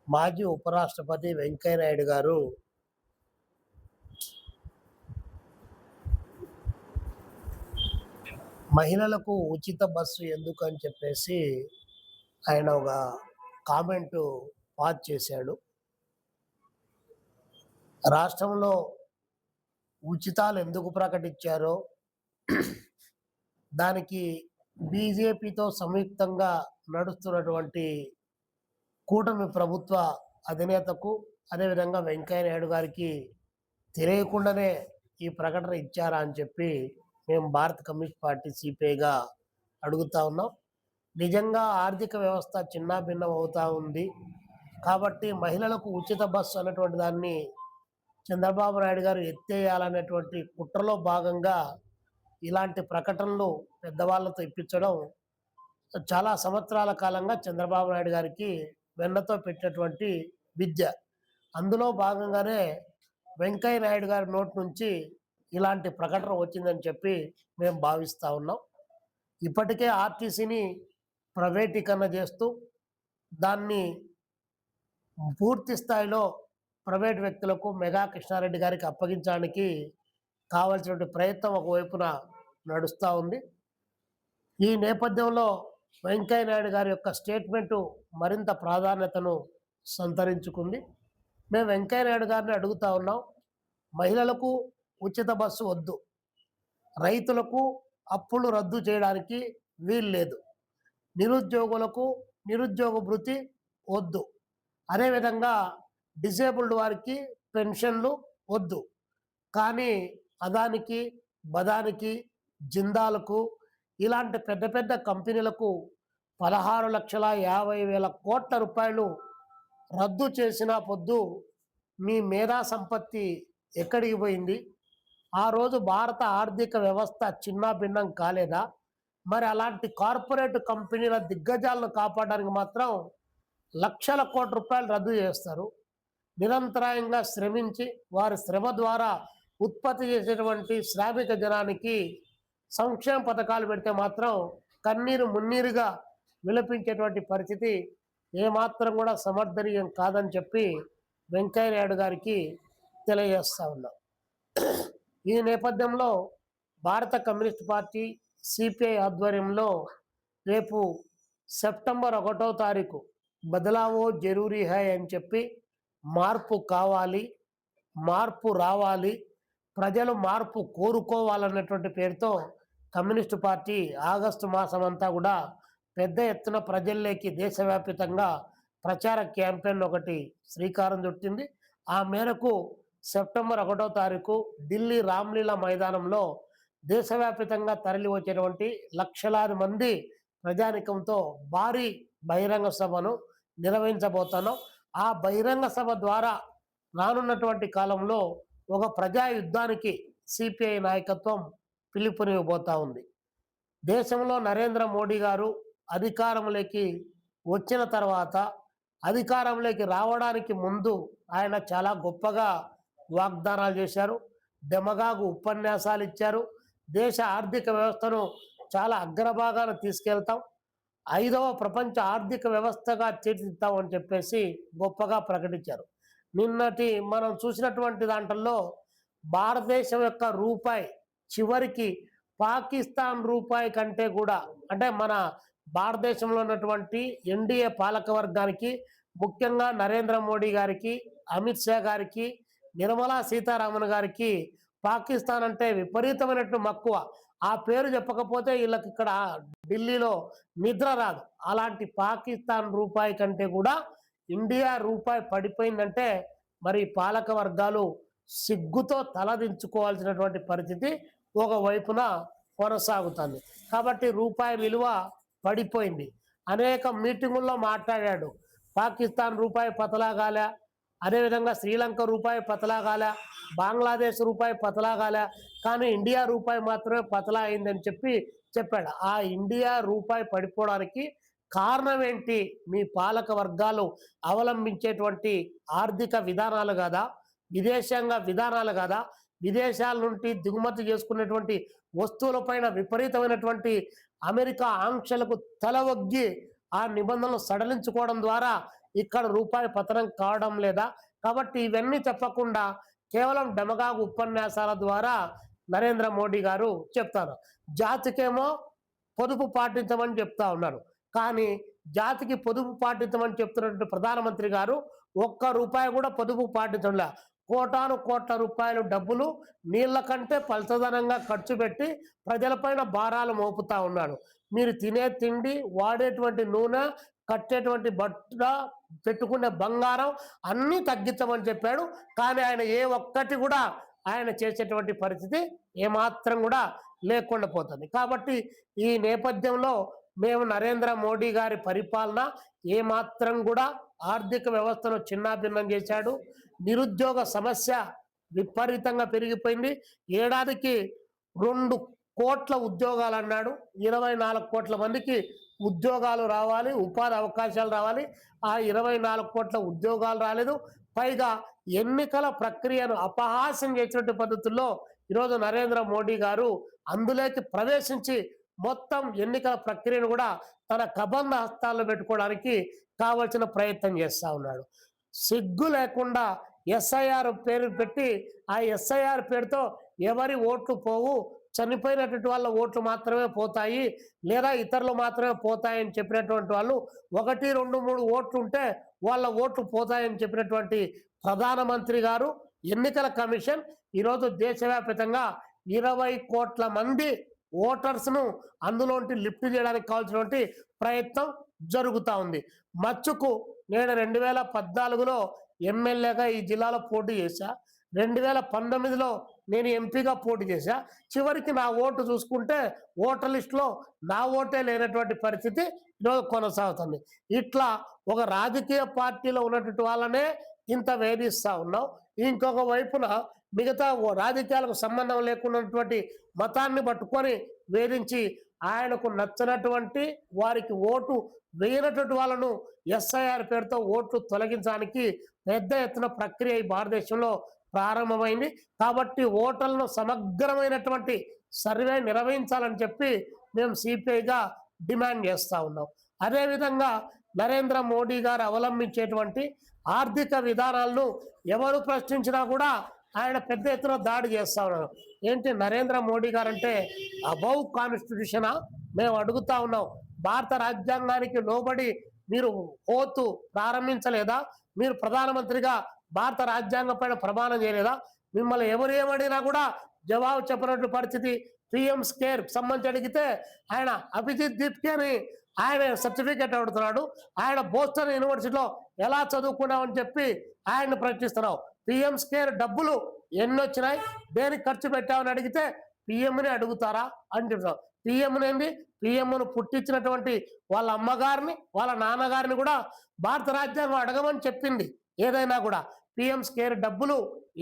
మాజీ ఉపరాష్ట్రపతి వెంకయ్య నాయుడు గారు మహిళలకు ఉచిత బస్సు ఎందుకు అని చెప్పేసి ఆయన ఒక కామెంటు పాస్ చేశాడు. రాష్ట్రంలో ఉచితాలు ఎందుకు ప్రకటించారో, దానికి బీజేపీతో సంయుక్తంగా నడుస్తున్నటువంటి కూటమి ప్రభుత్వ అధినేతకు, అదేవిధంగా వెంకయ్య నాయుడు గారికి తెలియకుండానే ఈ ప్రకటన ఇచ్చారా అని చెప్పి మేము భారత కమ్యూనిస్ట్ పార్టీ సిపిఐగా అడుగుతా ఉన్నాం. నిజంగా ఆర్థిక వ్యవస్థ చిన్నాభిన్నం అవుతా ఉంది కాబట్టి మహిళలకు ఉచిత బస్సు అన్నటువంటి దాన్ని చంద్రబాబు నాయుడు గారు ఎత్తేయాలనేటువంటి కుట్రలో భాగంగా ఇలాంటి ప్రకటనలు పెద్దవాళ్ళతో ఇప్పించడం చాలా సంవత్సరాల కాలంగా చంద్రబాబు నాయుడు గారికి వెన్నతో పెట్టినటువంటి విద్య. అందులో భాగంగానే వెంకయ్య నాయుడు గారి నోటి నుంచి ఇలాంటి ప్రకటన వచ్చిందని చెప్పి మేము భావిస్తూ ఉన్నాం. ఇప్పటికే ఆర్టీసీని ప్రైవేటీకరణ చేస్తూ దాన్ని పూర్తి స్థాయిలో ప్రైవేట్ వ్యక్తులకు మెగా కృష్ణారెడ్డి గారికి అప్పగించడానికి కావాల్సినటువంటి ప్రయత్నం ఒకవైపున నడుస్తూ ఉంది. ఈ నేపథ్యంలో వెంకయ్య నాయుడు గారి యొక్క స్టేట్మెంటు మరింత ప్రాధాన్యతను సంతరించుకుంది. మేము వెంకయ్య నాయుడు గారిని అడుగుతా ఉన్నాం, మహిళలకు ఉచిత బస్సు వద్దు, రైతులకు అప్పులు రద్దు చేయడానికి వీలు లేదు, నిరుద్యోగులకు నిరుద్యోగ భృతి వద్దు, అదేవిధంగా డిసేబుల్డ్ వారికి పెన్షన్లు వద్దు. కానీ అదానికి, బదానికి, జిందాలకు ఇలాంటి పెద్ద పెద్ద కంపెనీలకు 16,50,000 కోట్ల రూపాయలు రద్దు చేసిన పొద్దు మీ మేధా సంపత్తి ఎక్కడికి పోయింది? ఆ రోజు భారత ఆర్థిక వ్యవస్థ చిన్నాభిన్నం కాలేదా? మరి అలాంటి కార్పొరేట్ కంపెనీల దిగ్గజాలను కాపాడడానికి మాత్రం లక్షల కోట్ల రూపాయలు రద్దు చేస్తారు. నిరంతరాయంగా శ్రమించి వారి శ్రమ ద్వారా ఉత్పత్తి చేసేటువంటి శ్రామిక జనానికి సంక్షేమ పథకాలు పెడితే మాత్రం కన్నీరు మున్నీరుగా విలపించేటువంటి పరిస్థితి ఏమాత్రం కూడా సమర్థనీయం కాదని చెప్పి వెంకయ్య నాయుడు గారికి తెలియజేస్తా ఉన్నాం. ఈ నేపథ్యంలో భారత కమ్యూనిస్ట్ పార్టీ సిపిఐ ఆధ్వర్యంలో రేపు సెప్టెంబర్ 1వ తారీఖు బదలావో జరూరీ హై అని చెప్పి మార్పు కావాలి, మార్పు రావాలి, ప్రజలు మార్పు కోరుకోవాలన్నటువంటి పేరుతో కమ్యూనిస్టు పార్టీ ఆగస్టు మాసం అంతా కూడా పెద్ద ఎత్తున ప్రజల్లోకి దేశవ్యాప్తంగా ప్రచార క్యాంపెయిన్ ఒకటి శ్రీకారం చుట్టింది. ఆ మేరకు సెప్టెంబర్ 1వ తారీఖు ఢిల్లీ రామ్లీలా మైదానంలో దేశవ్యాప్తంగా తరలి వచ్చేటువంటి లక్షలాది మంది ప్రజానికంతో భారీ బహిరంగ సభను నిర్వహించబోతున్నాం. ఆ బహిరంగ సభ ద్వారా రానున్నటువంటి కాలంలో ఒక ప్రజా యుద్ధానికి సిపిఐ నాయకత్వం పిలుపునివ్వబోతా ఉంది. దేశంలో నరేంద్ర మోడీ గారు అధికారంలోకి వచ్చిన తర్వాత, అధికారంలోకి రావడానికి ముందు ఆయన చాలా గొప్పగా వాగ్దానాలు చేశారు, డెమగాగు ఉపన్యాసాలు ఇచ్చారు. దేశ ఆర్థిక వ్యవస్థను చాలా అగ్రభాగాన తీసుకెళ్తాం, 5వ ప్రపంచ ఆర్థిక వ్యవస్థగా తీర్చిదిద్దామని చెప్పేసి గొప్పగా ప్రకటించారు. నిన్నటి మనం చూసినటువంటి దాంట్లో భారతదేశం యొక్క రూపాయి చివరికి పాకిస్తాన్ రూపాయి కంటే కూడా, అంటే మన భారతదేశంలో ఉన్నటువంటి ఎన్డీఏ పాలక వర్గానికి, ముఖ్యంగా నరేంద్ర మోడీ గారికి, అమిత్ షా గారికి, నిర్మలా సీతారామన్ గారికి పాకిస్తాన్ అంటే విపరీతమైనట్టు మక్కువ. ఆ పేరు చెప్పకపోతే వీళ్ళకి ఇక్కడ ఢిల్లీలో నిద్ర రాదు. అలాంటి పాకిస్తాన్ రూపాయి కంటే కూడా ఇండియా రూపాయి పడిపోయిందంటే మరి పాలక వర్గాలు సిగ్గుతో తలదించుకోవాల్సినటువంటి పరిస్థితి ఒకవైపున కొనసాగుతుంది. కాబట్టి రూపాయి విలువ పడిపోయింది. అనేక మీటింగుల్లో మాట్లాడాడు, పాకిస్తాన్ రూపాయి పతలాగాలే, అదేవిధంగా శ్రీలంక రూపాయి పతలాగాలే, బంగ్లాదేశ్ రూపాయి పతలాగాలే, కానీ ఇండియా రూపాయి మాత్రమే పతలా అయిందని చెప్పాడు. ఆ ఇండియా రూపాయి పడిపోవడానికి కారణం ఏంటి? మీ పాలక వర్గాలు అవలంబించేటువంటి ఆర్థిక విధానాలు కాదా, విదేశాంగ విధానాలు కాదా, విదేశాల నుండి దిగుమతి చేసుకునేటువంటి వస్తువులపైన విపరీతమైనటువంటి అమెరికా ఆంక్షలకు తలవొగ్గి ఆ నిబంధనలు సడలించుకోవడం ద్వారా ఇక్కడ రూపాయి పతనం కావడం లేదా? కాబట్టి ఇవన్నీ చెప్పకుండా కేవలం డెమగాగు ఉపన్యాసాల ద్వారా నరేంద్ర మోడీ గారు చెప్తారు. జాతికేమో పొదుపు పాటించమని చెప్తా ఉన్నారు. కానీ జాతికి పొదుపు పాటించమని చెప్తున్నటువంటి ప్రధానమంత్రి గారు ఒక్క రూపాయి కూడా పొదుపు పాటించడంలా. కోటాను కోట్ల రూపాయలు డబ్బులు నీళ్ల కంటే పలచదనంగా ఖర్చు పెట్టి ప్రజలపైన భారాలు మోపుతా ఉన్నాడు. మీరు తినే తిండి, వాడేటువంటి నూనె, కట్టేటువంటి బట్ట, పెట్టుకునే బంగారం అన్నీ తగ్గించమని చెప్పాడు. కానీ ఆయన ఏ ఒక్కటి కూడా ఆయన చేసేటువంటి పరిస్థితి ఏమాత్రం కూడా లేకుండా పోతుంది. కాబట్టి ఈ నేపథ్యంలో మేము నరేంద్ర మోడీ గారి పరిపాలన ఏమాత్రం కూడా ఆర్థిక వ్యవస్థను చిన్నాభిన్నం చేశాడు. నిరుద్యోగ సమస్య విపరీతంగా పెరిగిపోయింది. ఏడాదికి 2 కోట్ల ఉద్యోగాలు అన్నాడు. 24 కోట్ల మందికి ఉద్యోగాలు రావాలి, ఉపాధి అవకాశాలు రావాలి. ఆ 24 కోట్ల ఉద్యోగాలు రాలేదు. పైగా ఎన్నికల ప్రక్రియను అపహాస్యం చేసినటువంటి పద్ధతుల్లో ఈరోజు నరేంద్ర మోడీ గారు అందులోకి ప్రవేశించి మొత్తం ఎన్నికల ప్రక్రియను కూడా తన కబంధ హస్తాల్లో పెట్టుకోవడానికి కావలసిన ప్రయత్నం చేస్తూ ఉన్నాడు. సిగ్గు లేకుండా ఎస్ఐఆర్ పేరు పెట్టి ఆ ఎస్ఐఆర్ పేరుతో ఎవరి ఓట్లు పోవు, చనిపోయినటువంటి వాళ్ళ ఓట్లు మాత్రమే పోతాయి, లేదా ఇతరులు మాత్రమే పోతాయని చెప్పినటువంటి వాళ్ళు 1, 2, 3 ఓట్లు ఉంటే వాళ్ళ ఓట్లు పోతాయని చెప్పినటువంటి ప్రధానమంత్రి గారు, ఎన్నికల కమిషన్ ఈరోజు దేశవ్యాప్తంగా 20 కోట్ల మంది ఓటర్స్ను అందులోంటి లిఫ్ట్ చేయడానికి కావాల్సినటువంటి ప్రయత్నం జరుగుతూ ఉంది. మచ్చుకు నేను 2014లో ఎమ్మెల్యేగా ఈ జిల్లాలో పోటీ చేశా. 2019లో నేను ఎంపీగా పోటీ చేశా. చివరికి నా ఓటు చూసుకుంటే ఓటర్ లిస్టులో నా ఓటే లేనటువంటి పరిస్థితి ఈరోజు కొనసాగుతుంది. ఇట్లా ఒక రాజకీయ పార్టీలో ఉన్నటువంటి వాళ్ళనే ఇంత వేధిస్తూ ఉన్నాం. ఇంకొక వైపున మిగతా రాజకీయాలకు సంబంధం లేకున్నటువంటి మతాన్ని పట్టుకొని వేధించి ఆయనకు నచ్చినటువంటి వారికి ఓటు వేయనటువంటి వాళ్ళను ఎస్ఐఆర్ పేరుతో ఓట్లు తొలగించడానికి పెద్ద ఎత్తున ప్రక్రియ ఈ భారతదేశంలో ప్రారంభమైంది. కాబట్టి ఓటర్లను సమగ్రమైనటువంటి సర్వే నిర్వహించాలని చెప్పి మేము సిపిఐగా డిమాండ్ చేస్తూ ఉన్నాం. అదేవిధంగా నరేంద్ర మోడీ గారు అవలంబించేటువంటి ఆర్థిక విధానాలను ఎవరు ప్రశ్నించినా కూడా ఆయన పెద్ద ఎత్తున దాడి చేస్తా ఉన్నారు. ఏంటి నరేంద్ర మోడీ గారు అంటే అబౌవ్ కాన్స్టిట్యూషనా? మేము అడుగుతా ఉన్నాం. భారత రాజ్యాంగానికి లోబడి మీరు ఓతు ప్రారంభించలేదా? మీరు ప్రధానమంత్రిగా భారత రాజ్యాంగం పైన ప్రమాణం చేయలేదా? మిమ్మల్ని ఎవరు ఏమడిగినా కూడా జవాబు చెప్పినట్టు పరిస్థితి. పిఎం స్కేర్ సంబంధించి అడిగితే ఆయన అభిజిత్ దీప్కి అని ఆయన సర్టిఫికేట్ అడుగుతున్నాడు. ఆయన బోస్టన్ యూనివర్సిటీలో ఎలా చదువుకున్నామని చెప్పి ఆయన ప్రశ్నిస్తున్నావు. పిఎం స్కేర్ డబ్బులు ఎన్ని వచ్చినాయి, దేనికి ఖర్చు పెట్టామని అడిగితే పిఎంని అడుగుతారా అని చెప్తాం. పిఎంనేంది? పిఎంను పుట్టించినటువంటి వాళ్ళ అమ్మగారిని, వాళ్ళ నాన్నగారిని కూడా భారత రాజ్యాంగం అడగమని చెప్పింది. ఏదైనా కూడా పిఎం స్కేర్ డబ్బులు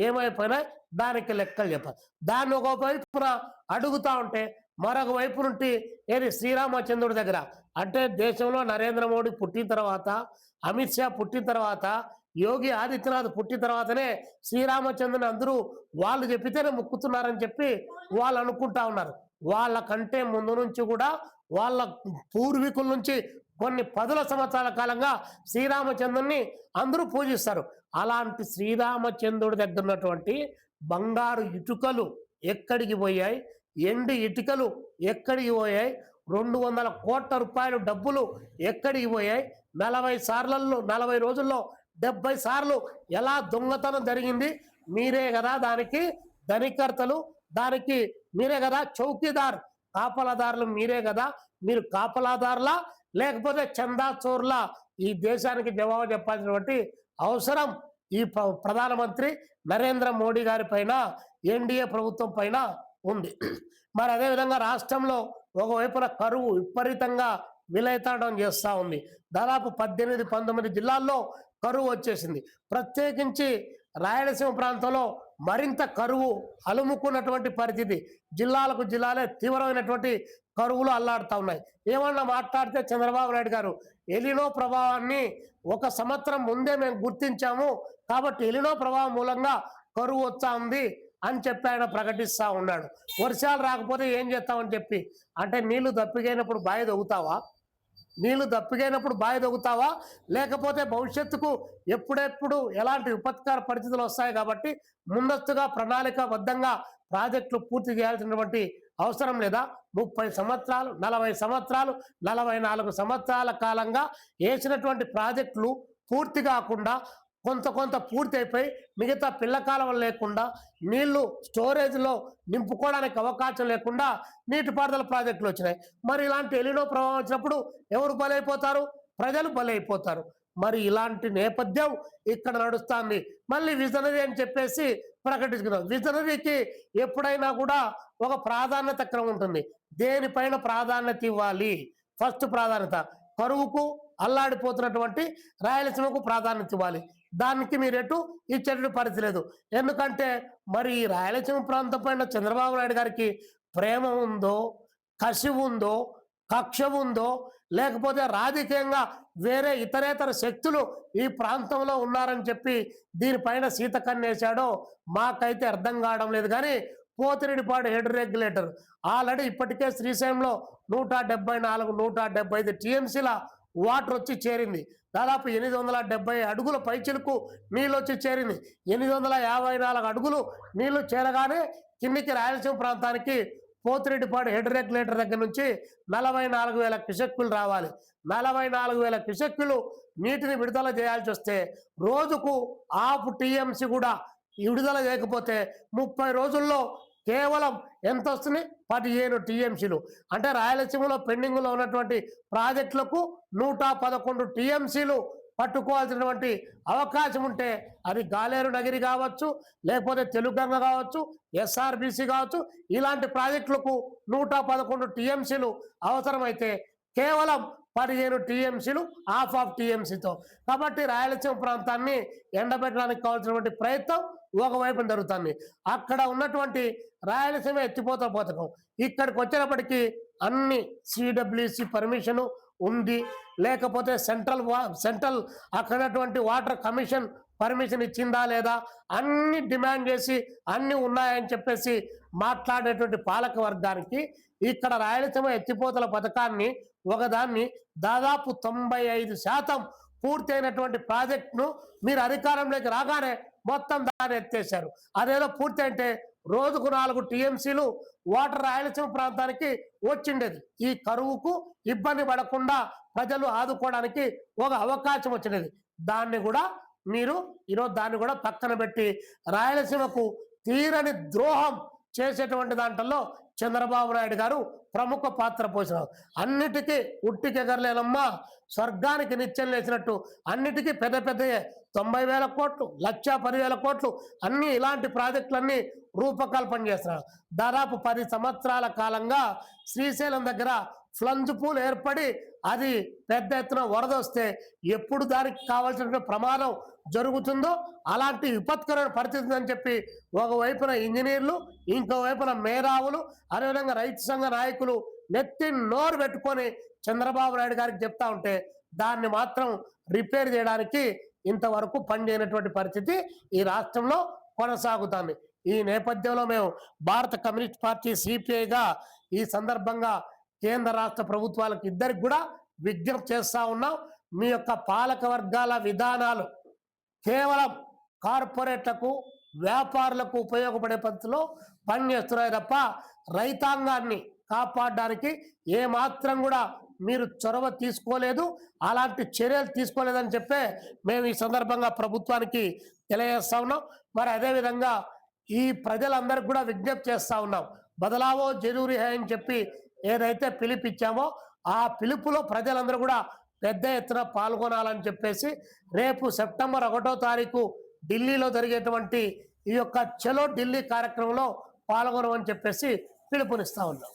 ఏమైపోయినాయి దానికి లెక్కలు చెప్పాలి. దాన్ని ఒక వైపున అడుగుతా ఉంటే మరొక వైపు నుండి ఏది శ్రీరామచంద్రుడి దగ్గర అంటే దేశంలో నరేంద్ర మోడీ పుట్టిన తర్వాత, అమిత్ షా పుట్టిన తర్వాత, యోగి ఆదిత్యనాథ్ పుట్టిన తర్వాతనే శ్రీరామచంద్రుని అందరూ వాళ్ళు చెప్పితేనే ముక్కుతున్నారని చెప్పి వాళ్ళు అనుకుంటా ఉన్నారు. వాళ్ళకంటే ముందు నుంచి కూడా వాళ్ళ పూర్వీకుల నుంచి కొన్ని 10ల సంవత్సరాల కాలంగా శ్రీరామచంద్రుని అందరూ పూజిస్తారు. అలాంటి శ్రీరామచంద్రుడి దగ్గర ఉన్నటువంటి బంగారు ఇటుకలు ఎక్కడికి పోయాయి? ఎండి ఇటుకలు ఎక్కడికి పోయాయి? 200 కోట్ల రూపాయలు డబ్బులు ఎక్కడికి పోయాయి? 40 రోజుల్లో 70 సార్లు ఎలా దొంగతనం జరిగింది? మీరే కదా దానికి ధనికర్తలు, దానికి మీరే కదా చౌకీదార్, కాపలాదారులు మీరే కదా. మీరు కాపలాదారులా లేకపోతే చందా చోర్లా? ఈ దేశానికి జవాబు చెప్పాల్సినటువంటి అవసరం ఈ ప్రధానమంత్రి నరేంద్ర మోడీ గారి పైన, ఎన్డీఏ ప్రభుత్వం పైన ఉంది. మరి అదేవిధంగా రాష్ట్రంలో ఒకవైపున కరువు విపరీతంగా విలయతాండం చేస్తూ ఉంది. దాదాపు 18-19 జిల్లాల్లో కరువు వచ్చేసింది. ప్రత్యేకించి రాయలసీమ ప్రాంతంలో మరింత కరువు అలుముకున్నటువంటి పరిస్థితి. జిల్లాలకు జిల్లాలే తీవ్రమైనటువంటి కరువులు అల్లాడుతూ ఉన్నాయి. ఏమన్నా మాట్లాడితే చంద్రబాబు నాయుడు గారు ఎలినో ప్రభావాన్ని 1 సంవత్సరం ముందే మేము గుర్తించాము, కాబట్టి ఎలినో ప్రభావం మూలంగా కరువు వచ్చా ఉంది అని చెప్పి ఆయన ప్రకటిస్తూ ఉన్నాడు. వర్షాలు రాకపోతే ఏం చేస్తామని చెప్పి అంటే నీళ్లు దప్పికైనప్పుడు బావి తవ్వుతావా? నీళ్లు దప్పికైనప్పుడు బావి దొగుతావా, లేకపోతే భవిష్యత్తుకు ఎప్పుడెప్పుడు ఎలాంటి విపత్కర పరిస్థితులు వస్తాయి కాబట్టి ముందస్తుగా ప్రణాళికాబద్ధంగా ప్రాజెక్టులు పూర్తి చేయాల్సినటువంటి అవసరం లేదా? 30 సంవత్సరాలు, 40 సంవత్సరాలు, 44 సంవత్సరాల కాలంగా వేసినటువంటి ప్రాజెక్టులు పూర్తి కాకుండా కొంత పూర్తి అయిపోయి మిగతా పిల్లకాలం లేకుండా నీళ్లు స్టోరేజ్లో నింపుకోవడానికి అవకాశం లేకుండా నీటిపారుదల ప్రాజెక్టులు వచ్చినాయి. మరి ఇలాంటి ఎలినో ప్రభావం వచ్చినప్పుడు ఎవరు బలైపోతారు? ప్రజలు బలైపోతారు. మరి ఇలాంటి నేపథ్యం ఇక్కడ నడుస్తుంది. మళ్ళీ విజనరీ అని చెప్పేసి ప్రకటించుకున్నాం. విజనరీకి ఎప్పుడైనా కూడా ఒక ప్రాధాన్యత క్రమం ఉంటుంది. దేనిపైన ప్రాధాన్యత ఇవ్వాలి? ఫస్ట్ ప్రాధాన్యత కరువుకు అల్లాడిపోతున్నటువంటి రాయలసీమకు ప్రాధాన్యత ఇవ్వాలి. దానికి మీరు ఎటు ఇచ్చేటువంటి పరిస్థితి లేదు. ఎందుకంటే మరి ఈ రాయలసీమ ప్రాంతం పైన చంద్రబాబు నాయుడు గారికి ప్రేమ ఉందో, కసి ఉందో, కక్ష ఉందో, లేకపోతే రాజకీయంగా వేరే ఇతరేతర శక్తులు ఈ ప్రాంతంలో ఉన్నారని చెప్పి దీనిపైన సీతకన్నేశాడో మాకైతే అర్థం కావడం లేదు. కానీ పోతిరెడ్డిపాడు హెడ్ రెగ్యులేటర్ ఆల్రెడీ ఇప్పటికే శ్రీశైలంలో 174, 175 టీఎంసీల వాటర్ వచ్చి చేరింది. దాదాపు 870 అడుగుల పైచిలకు నీళ్ళు వచ్చి చేరింది. 854 అడుగులు నీళ్లు చేరగానే కిందికి రాయలసీమ ప్రాంతానికి పోతిరెడ్డిపాడు హెడ్ రెగ్యులేటర్ దగ్గర నుంచి 44,000 క్యూసెక్కులు రావాలి. 44,000 క్యూసెక్కులు నీటిని విడుదల చేయాల్సి వస్తే రోజుకు 1/2 టీఎంసీ కూడా విడుదల చేయకపోతే 30 రోజుల్లో కేవలం ఎంత వస్తుంది? 15 టీఎంసీలు. అంటే రాయలసీమలో పెండింగ్లో ఉన్నటువంటి ప్రాజెక్టులకు 111 టీఎంసీలు పట్టుకోవాల్సినటువంటి అవకాశం ఉంటే అది గాలేరు నగిరి కావచ్చు, లేకపోతే తెలుగంగ కావచ్చు, ఎస్ఆర్బిసి కావచ్చు, ఇలాంటి ప్రాజెక్టులకు 111 టీఎంసీలు అవసరమైతే కేవలం 15 టీఎంసీలు ఆఫ్ టీఎంసీతో. కాబట్టి రాయలసీమ ప్రాంతాన్ని ఎండబెట్టడానికి కావాల్సినటువంటి ప్రయత్నం ఒకవైపు జరుగుతుంది. అక్కడ ఉన్నటువంటి రాయలసీమ ఎత్తిపోతల పథకం ఇక్కడికి వచ్చినప్పటికీ అన్ని సిడబ్ల్యూసి పర్మిషన్ ఉంది, లేకపోతే సెంట్రల్ అక్కడటువంటి వాటర్ కమిషన్ పర్మిషన్ ఇచ్చిందా లేదా అన్ని డిమాండ్ చేసి అన్ని ఉన్నాయని చెప్పేసి మాట్లాడేటువంటి పాలక వర్గానికి ఇక్కడ రాయలసీమ ఎత్తిపోతల పథకాన్ని ఒకదాన్ని దాదాపు 95% పూర్తయినటువంటి ప్రాజెక్టును మీరు అధికారంలోకి రాగానే మొత్తం దాన్ని ఎత్తేశారు. అదేదో పూర్తి అంటే రోజుకు 4 టీఎంసీలు వాటర్ రాయలసీమ ప్రాంతానికి వచ్చిండేది. ఈ కరువుకు ఇబ్బంది పడకుండా ప్రజలు ఆదుకోవడానికి ఒక అవకాశం వచ్చినది. దాన్ని కూడా మీరు ఈరోజు దాన్ని కూడా పక్కన పెట్టి రాయలసీమకు తీరని ద్రోహం చేసేటువంటి దాంట్లో చంద్రబాబు నాయుడు గారు ప్రముఖ పాత్ర పోసినారు. అన్నిటికీ ఉట్టికెగరలేనమ్మా, స్వర్గానికి నిత్యం లేచినట్టు అన్నిటికీ పెద్ద 90,000 కోట్లు, 1,10,000 కోట్లు అన్ని ఇలాంటి ప్రాజెక్టులన్నీ రూపకల్పన చేస్తున్నారు. దాదాపు 10 సంవత్సరాల కాలంగా శ్రీశైలం దగ్గర ఫ్లంజ్ పూల్ ఏర్పడి అది పెద్ద ఎత్తున వరద వస్తే ఎప్పుడు దానికి కావాల్సిన ప్రమాదం జరుగుతుందో అలాంటి విపత్కరమైన పరిస్థితి అని చెప్పి ఒకవైపున ఇంజనీర్లు, ఇంకోవైపున మేధావులు, అదేవిధంగా రైతు సంఘ నాయకులు నెత్తి నోరు పెట్టుకొని చంద్రబాబు నాయుడు గారికి చెప్తా ఉంటే దాన్ని మాత్రం రిపేర్ చేయడానికి ఇంతవరకు పనిచేయనటువంటి పరిస్థితి ఈ రాష్ట్రంలో కొనసాగుతుంది. ఈ నేపథ్యంలో మేము భారత కమ్యూనిస్ట్ పార్టీ సిపిఐగా ఈ సందర్భంగా కేంద్ర రాష్ట్ర ప్రభుత్వాలకు ఇద్దరికి కూడా విజ్ఞప్తి చేస్తా ఉన్నాం. మీ యొక్క పాలక వర్గాల విధానాలు కేవలం కార్పొరేట్లకు, వ్యాపారులకు ఉపయోగపడే పద్ధతిలో పనిచేస్తున్నాయి తప్ప రైతాంగాన్ని కాపాడడానికి ఏమాత్రం కూడా మీరు చొరవ తీసుకోలేదు, అలాంటి చర్యలు తీసుకోలేదని చెప్పే మేము ఈ సందర్భంగా ప్రభుత్వానికి తెలియజేస్తా ఉన్నాం. మరి అదేవిధంగా ఈ ప్రజలందరికీ కూడా విజ్ఞప్తి చేస్తా ఉన్నాం. బదలావో జరూరీ హై అని చెప్పి ఏదైతే పిలుపిచ్చామో ఆ పిలుపులో ప్రజలందరూ కూడా పెద్ద ఎత్తున పాల్గొనాలని చెప్పేసి రేపు సెప్టెంబర్ 1వ తారీఖు ఢిల్లీలో జరిగేటువంటి ఈ యొక్క చలో ఢిల్లీ కార్యక్రమంలో పాల్గొనమని చెప్పేసి పిలుపునిస్తా ఉన్నాం.